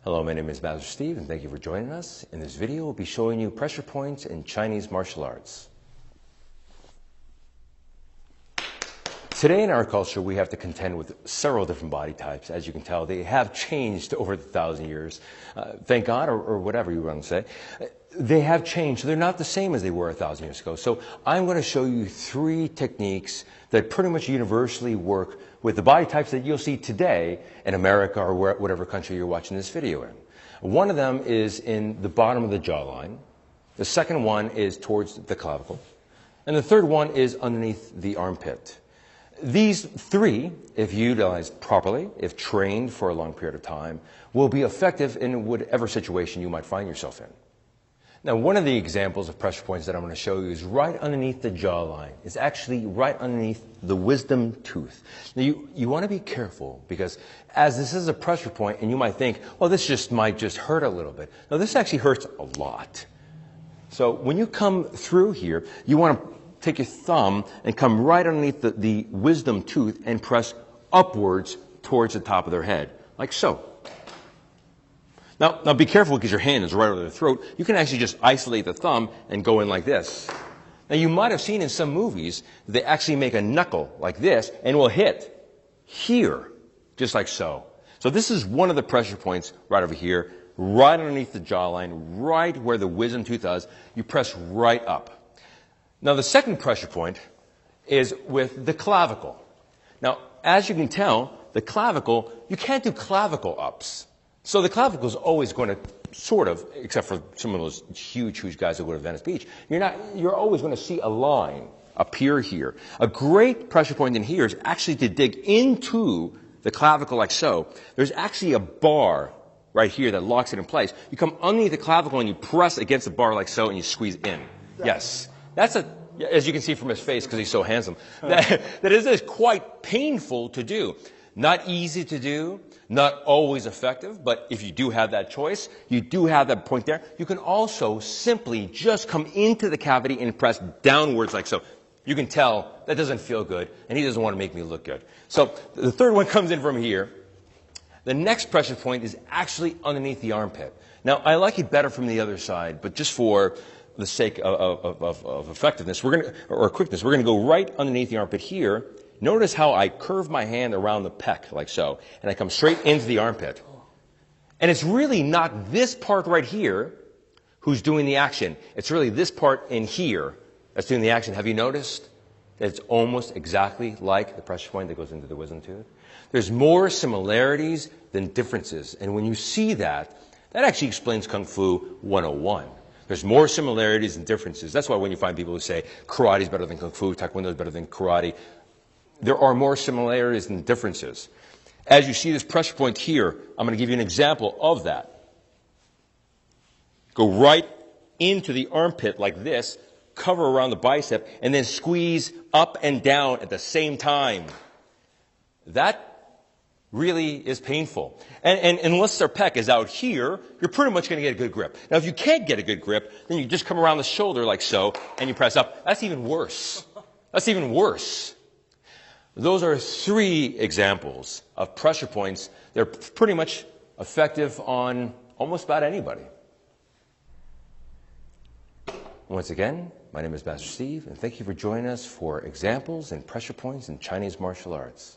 Hello, my name is Master Steve, and thank you for joining us. In this video, we'll be showing you pressure points in Chinese martial arts. Today in our culture, we have to contend with several different body types. As you can tell, they have changed over the 1,000 years. Thank God, or whatever you want to say. They have changed. They're not the same as they were 1,000 years ago. So I'm going to show you 3 techniques that pretty much universally work with the body types that you'll see today in America or whatever country you're watching this video in. One of them is in the bottom of the jawline. The second one is towards the clavicle. And the third one is underneath the armpit. These 3, if utilized properly, if trained for a long period of time, will be effective in whatever situation you might find yourself in. Now, one of the examples of pressure points that I'm going to show you is right underneath the jawline. It's actually right underneath the wisdom tooth. Now, you want to be careful because as this is a pressure point, and you might think, well, this might just hurt a little bit. No, this actually hurts a lot. So when you come through here, you want to take your thumb and come right underneath the wisdom tooth and press upwards towards the top of their head, like so. Now be careful because your hand is right over their throat. You can actually just isolate the thumb and go in like this. Now you might have seen in some movies, they actually make a knuckle like this and will hit here, just like so. So this is one of the pressure points right over here, right underneath the jawline, right where the wisdom tooth is. You press right up. Now the second pressure point is with the clavicle. Now, as you can tell, the clavicle, you can't do clavicle ups. So the clavicle is always going to sort of, except for some of those huge guys that go to Venice Beach, you're always going to see a line appear here. A great pressure point in here is actually to dig into the clavicle like so. There's actually a bar right here that locks it in place. You come underneath the clavicle and you press against the bar like so and you squeeze in. Yes. As you can see from his face because he's so handsome, that is quite painful to do. Not easy to do, not always effective, but if you do have that choice, you do have that point there, you can also simply just come into the cavity and press downwards like so. You can tell that doesn't feel good, and he doesn't want to make me look good. So the third one comes in from here. The next pressure point is actually underneath the armpit. Now, I like it better from the other side, but just for the sake of effectiveness, or quickness, we're going to go right underneath the armpit here. Notice how I curve my hand around the pec, like so, and I come straight into the armpit. And it's really not this part right here who's doing the action. It's really this part in here that's doing the action. Have you noticed that it's almost exactly like the pressure point that goes into the wisdom tooth? There's more similarities than differences. And when you see that, that actually explains Kung Fu 101. There's more similarities than differences. That's why when you find people who say karate is better than Kung Fu, Taekwondo is better than karate, there are more similarities than differences. As you see this pressure point here, I'm going to give you an example of that. Go right into the armpit like this, cover around the bicep, and then squeeze up and down at the same time. That really is painful. And unless their pec is out here, you're pretty much going to get a good grip. Now, if you can't get a good grip, then you just come around the shoulder like so, and you press up. That's even worse. That's even worse. Those are 3 examples of pressure points. They're pretty much effective on almost about anybody. Once again, my name is Master Steve, and thank you for joining us for examples and pressure points in Chinese martial arts.